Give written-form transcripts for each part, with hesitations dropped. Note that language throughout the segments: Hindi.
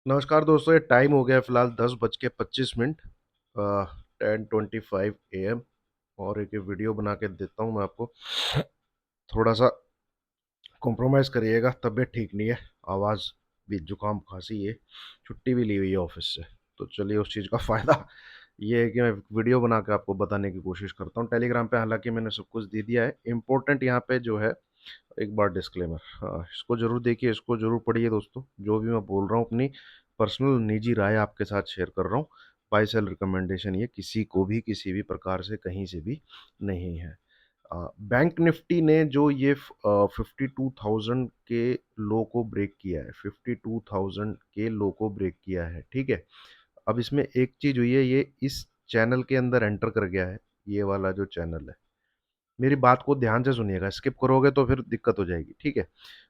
नमस्कार दोस्तों, ये टाइम हो गया है फिलहाल 10:25 10:25 AM। और एक ये वीडियो बना के देता हूँ मैं आपको। थोड़ा सा कॉम्प्रोमाइज़ करिएगा, तबीयत ठीक नहीं है। आवाज़ भी, जुकाम खांसी है। छुट्टी भी ली हुई है ऑफिस से। तो चलिए, उस चीज़ का फ़ायदा ये है कि मैं वीडियो बना के आपको बताने की कोशिश करता हूँ। टेलीग्राम पे हालांकि मैंने सब कुछ दे दिया है। इम्पोर्टेंट यहाँ पे जो है, एक बार डिस्क्लेमर, हाँ, इसको जरूर देखिए, इसको जरूर पढ़िए दोस्तों। जो भी मैं बोल रहा हूँ, अपनी पर्सनल निजी राय आपके साथ शेयर कर रहा हूँ। बाय सेल रिकमेंडेशन ये किसी को भी किसी भी प्रकार से कहीं से भी नहीं है। बैंक निफ्टी ने जो ये 52,000 के लो को ब्रेक किया है, 52,000 के लो को ब्रेक किया है, ठीक है। अब इसमें एक चीज हुई है, ये इस चैनल के अंदर एंटर कर गया है। ये वाला जो चैनल है, मेरी बात को ध्यान से सुनिएगा, स्किप करोगे तो फिर दिक्कत हो जाएगी, ठीक है।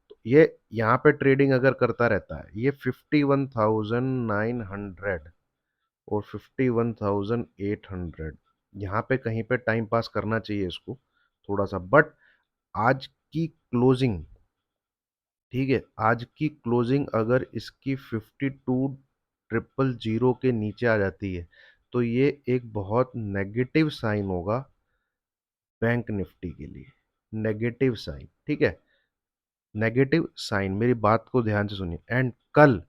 तो ये यहाँ पे ट्रेडिंग अगर करता रहता है, ये 51,900 और 51,800, यहाँ पे कहीं पे टाइम पास करना चाहिए इसको थोड़ा सा। बट आज की क्लोजिंग, ठीक है, आज की क्लोजिंग अगर इसकी 52,000 के नीचे आ जाती है, तो ये एक बहुत नेगेटिव साइन होगा बैंक निफ्टी के लिए। नेगेटिव साइन, ठीक है। नेगेटिव साइन, मेरी बात को ध्यान से सुनिए। एंड कल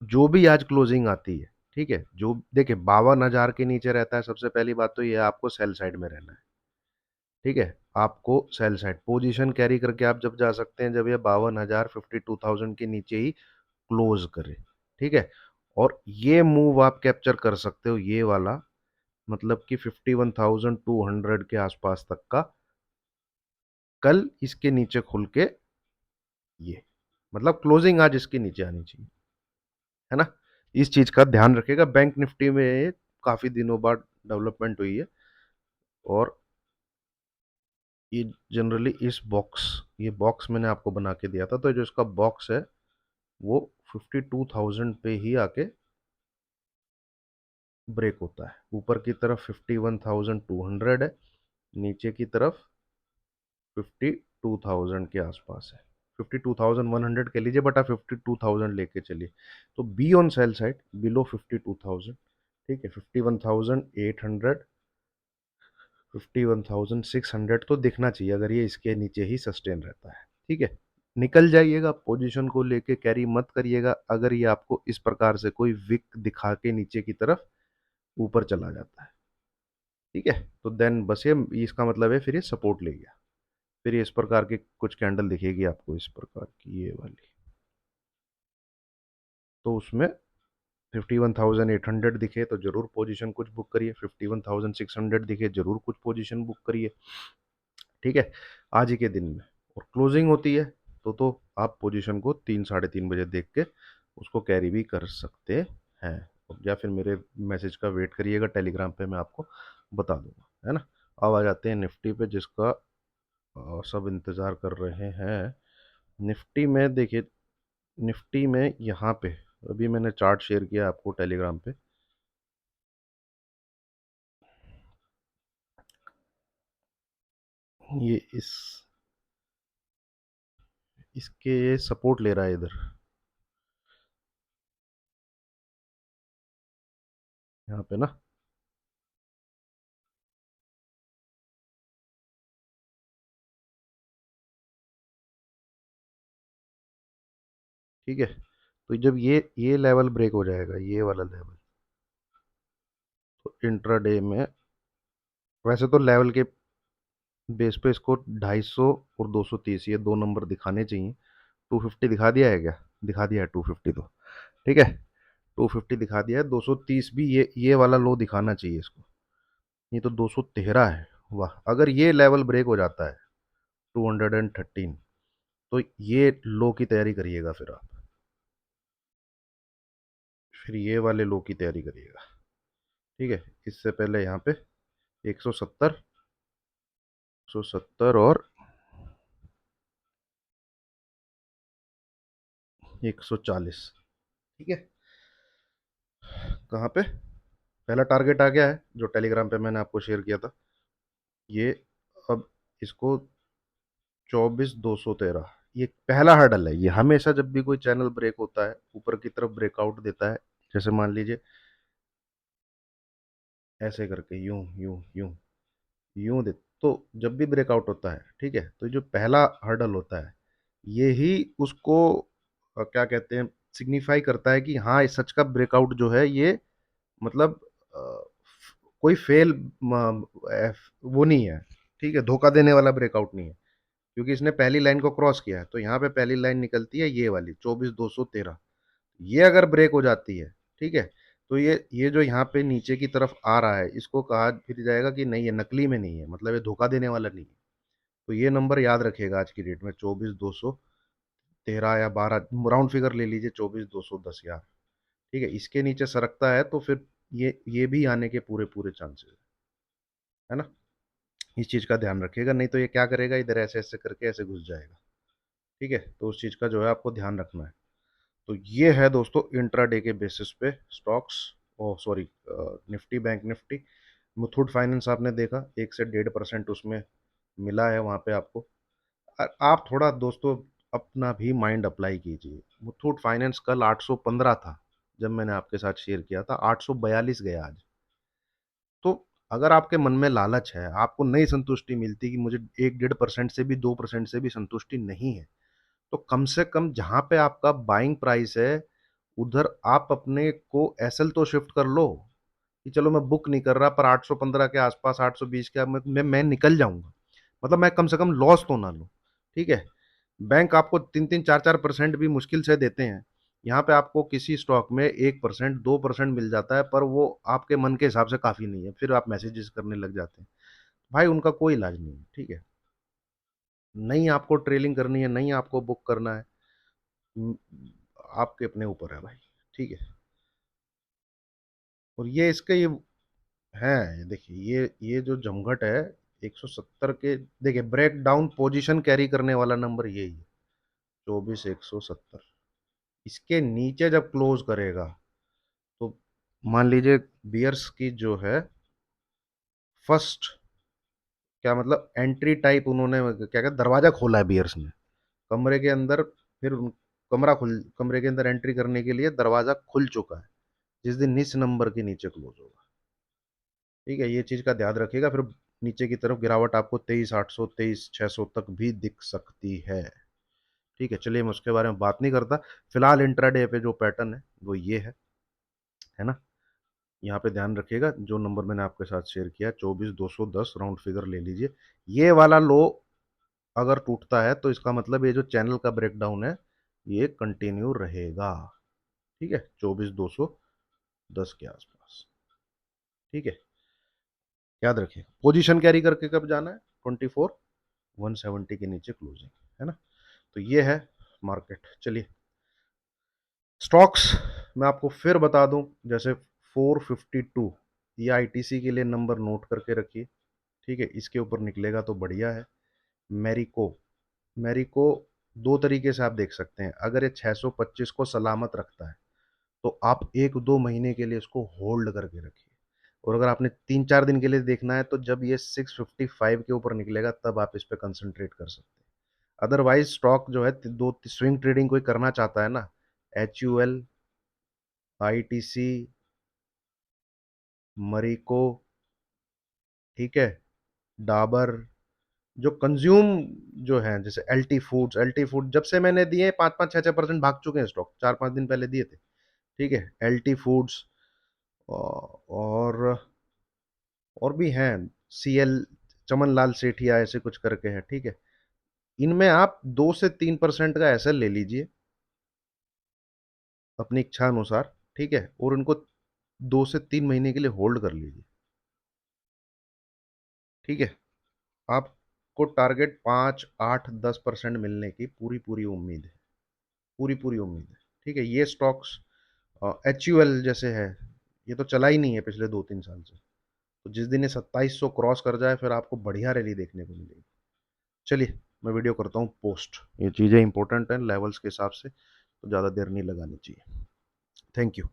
जो भी आज क्लोजिंग आती है, ठीक है, जो देखिए 52,000 के नीचे रहता है, सबसे पहली बात तो ये है, आपको सेल साइड में रहना है, ठीक है। आपको सेल साइड पोजीशन कैरी करके आप जब जा सकते हैं, जब ये 52,000, 52,000 के नीचे ही क्लोज करे, ठीक है। और ये मूव आप कैप्चर कर सकते हो, ये वाला, मतलब कि 51,200 के आसपास तक का, कल इसके नीचे खुल के, ये मतलब क्लोजिंग आज इसके नीचे आनी चाहिए, है ना। इस चीज का ध्यान रखिएगा। बैंक निफ्टी में काफी दिनों बाद डेवलपमेंट हुई है। और ये जनरली इस बॉक्स, ये बॉक्स मैंने आपको बना के दिया था, तो जो इसका बॉक्स है वो 52,000 पे ही आके ब्रेक होता है। ऊपर की तरफ 51,200 है, नीचे की तरफ 52,000 के आसपास है। 52,100 कह लीजिए, बट आप 52,000 लेके चलिए। तो be on sell side below 52,000, ठीक है। 51,800, 51,600 तो दिखना चाहिए, अगर ये इसके नीचे ही सस्टेन रहता है, ठीक है। निकल जाइएगा, पोजीशन को लेके कैरी मत करिएगा अगर ये आपको इस प्रकार से कोई विक दिखा के नीचे की तरफ ऊपर चला जाता है, ठीक है। तो देन बस ये इसका मतलब है, फिर ये सपोर्ट ले गया। फिर ये इस प्रकार की कुछ कैंडल दिखेगी आपको, इस प्रकार की ये वाली। तो उसमें 51,800 दिखे तो जरूर पोजीशन कुछ बुक करिए, 51,600 दिखे जरूर कुछ पोजीशन बुक करिए, ठीक है, आज ही के दिन में। और क्लोजिंग होती है तो आप पोजीशन को 3 साढ़े 3 बजे देख के उसको कैरी भी कर सकते हैं। या फिर मेरे मैसेज का वेट करिएगा, टेलीग्राम पे मैं आपको बता दूंगा, है ना। अब आ जाते हैं निफ्टी पे, जिसका सब इंतज़ार कर रहे हैं। निफ्टी में देखिए, निफ्टी में यहाँ पे अभी मैंने चार्ट शेयर किया आपको टेलीग्राम पे। ये इसके सपोर्ट ले रहा है इधर, यहाँ पे ना, ठीक है। तो जब ये लेवल ब्रेक हो जाएगा, ये वाला लेवल, तो इंट्राडे में, वैसे तो लेवल के बेस पे इसको 250 और 230, ये दो नंबर दिखाने चाहिए। 250 दिखा दिया है क्या? दिखा दिया है 250 तो, ठीक है। 250 दिखा दिया है, 230 भी ये वाला लो दिखाना चाहिए इसको। ये तो 213 है। वाह, अगर ये लेवल ब्रेक हो जाता है 213, तो ये लो की तैयारी करिएगा फिर आप। फिर ये वाले लो की तैयारी करिएगा, ठीक है। इससे पहले यहाँ पे 170, 170 और 140, ठीक है। कहाँ पे पहला टारगेट आ गया है, जो टेलीग्राम पे मैंने आपको शेयर किया था। ये अब इसको 24,213, ये पहला हर्डल है। ये हमेशा जब भी कोई चैनल ब्रेक होता है, ऊपर की तरफ ब्रेकआउट देता है, जैसे मान लीजिए ऐसे करके यूं यूं यूं यूं दे, तो जब भी ब्रेकआउट होता है, ठीक है, तो जो पहला हर्डल होता है, ये ही उसको क्या कहते हैं, सिग्निफाई करता है कि हाँ, इस सच का ब्रेकआउट जो है ये, मतलब कोई फेल वो नहीं है, ठीक है, धोखा देने वाला ब्रेकआउट नहीं है, क्योंकि इसने पहली लाइन को क्रॉस किया है। तो यहाँ पे पहली लाइन निकलती है ये वाली 24,213। ये अगर ब्रेक हो जाती है, ठीक है, तो ये जो यहाँ पे नीचे की तरफ आ रहा है, इसको कहा फिर जाएगा कि नहीं, ये नकली में नहीं है, मतलब ये धोखा देने वाला नहीं है। तो ये नंबर याद रखिएगा आज की डेट में, 24,213 या 12, राउंड फिगर ले लीजिए, 24,210 यार, ठीक है। इसके नीचे सरकता है तो फिर ये भी आने के पूरे पूरे चांसेस है ना। इस चीज का ध्यान रखिएगा, नहीं तो ये क्या करेगा, इधर ऐसे ऐसे करके ऐसे घुस जाएगा, ठीक है। तो उस चीज का जो है आपको ध्यान रखना है। तो ये है दोस्तों इंट्राडे के बेसिस पे stocks, oh sorry, Nifty, bank Nifty. Muthoot finance आपने देखा, 1 से 1.5% उसमें मिला है वहां पे आपको। आप थोड़ा दोस्तों अपना भी माइंड अप्लाई कीजिए। मुथूट फाइनेंस कल 815 था, जब मैंने आपके साथ शेयर किया था, 842 गया आज। तो अगर आपके मन में लालच है, आपको नहीं संतुष्टि मिलती कि मुझे 1-1.5% से भी 2% से भी संतुष्टि नहीं है, तो कम से कम जहां पे आपका बाइंग प्राइस है, उधर आप अपने को एसएल तो शिफ्ट कर लो, कि चलो मैं बुक नहीं कर रहा, पर 815 के आसपास, 820 के मैं निकल जाऊंगा, मतलब मैं कम से कम लॉस तो ना लूं, ठीक है। बैंक आपको 3-3, 4-4% भी मुश्किल से देते हैं। यहाँ पे आपको किसी स्टॉक में 1%, 2% मिल जाता है, पर वो आपके मन के हिसाब से काफी नहीं है, फिर आप मैसेजेस करने लग जाते हैं। भाई उनका कोई इलाज नहीं है, ठीक है। नहीं आपको ट्रेलिंग करनी है, नहीं आपको बुक करना है, म, आपके अपने ऊपर है भाई, ठीक है। और ये इसके ये है, देखिए ये जो जमघट है 170 के, देखिए ब्रेक डाउन पोजीशन कैरी करने वाला नंबर यही है, 24,170। इसके नीचे जब क्लोज करेगा, तो मान लीजिए बियर्स की जो है फर्स्ट, क्या मतलब एंट्री टाइप, उन्होंने क्या क्या दरवाजा खोला है बियर्स ने कमरे के अंदर, फिर कमरे के अंदर एंट्री करने के लिए दरवाजा खुल चुका है, जिस दिन इस नंबर के नीचे क्लोज होगा, ठीक है। ये चीज का ध्यान रखिएगा। फिर नीचे की तरफ गिरावट आपको 23,800, 23,600 तक भी दिख सकती है, ठीक है। चलिए मैं उसके बारे में बात नहीं करता। फिलहाल इंट्राडे पे जो पैटर्न है वो ये है ना। यहाँ पे ध्यान रखिएगा, जो नंबर मैंने आपके साथ शेयर किया, 24,210, राउंड फिगर ले लीजिए। ये वाला लो अगर टूटता है, तो इसका मतलब ये जो चैनल का ब्रेकडाउन है, ये कंटिन्यू रहेगा, ठीक है, 24,210 के आसपास, ठीक है। याद रखिए पोजीशन कैरी करके कब जाना है, 24,170 के नीचे क्लोजिंग, है ना। तो ये है मार्केट। चलिए स्टॉक्स मैं आपको फिर बता दूं, जैसे 452, ये आईटीसी के लिए नंबर नोट करके रखिए, ठीक है, इसके ऊपर निकलेगा तो बढ़िया है। मैरिको, मैरिको दो तरीके से आप देख सकते हैं। अगर ये 625 को सलामत रखता है, तो आप 1-2 महीने के लिए इसको होल्ड करके रखिए। और अगर आपने 3-4 दिन के लिए देखना है, तो जब ये 655 के ऊपर निकलेगा, तब आप इस पे कंसंट्रेट कर सकते हैं। अदरवाइज स्टॉक जो है, दो स्विंग ट्रेडिंग कोई करना चाहता है ना, HUL, ITC, मरीको, ठीक है, डाबर, जो कंज्यूम जो है, जैसे एल टी फूड जब से मैंने दिए 5-5, 6-6% भाग चुके हैं स्टॉक, 4-5 दिन पहले दिए थे, ठीक है। LT फूड्स, और भी हैं, CL, चमन लाल सेठिया, ऐसे कुछ करके हैं, ठीक है। इनमें आप 2 से 3% का ऐसा ले लीजिए अपनी इच्छा अनुसार, ठीक है, और उनको 2 से 3 महीने के लिए होल्ड कर लीजिए, ठीक है। आपको टारगेट 5, 8, 10% मिलने की पूरी पूरी उम्मीद है, पूरी पूरी उम्मीद है, ठीक है। ये स्टॉक्स HUL जैसे है, ये तो चला ही नहीं है पिछले 2-3 साल से, तो जिस दिन ये 2700 क्रॉस कर जाए, फिर आपको बढ़िया रैली देखने को मिलेगी। चलिए मैं वीडियो करता हूँ पोस्ट, ये चीज़ें इंपॉर्टेंट हैं लेवल्स के हिसाब से, तो ज़्यादा देर नहीं लगानी चाहिए। Thank you.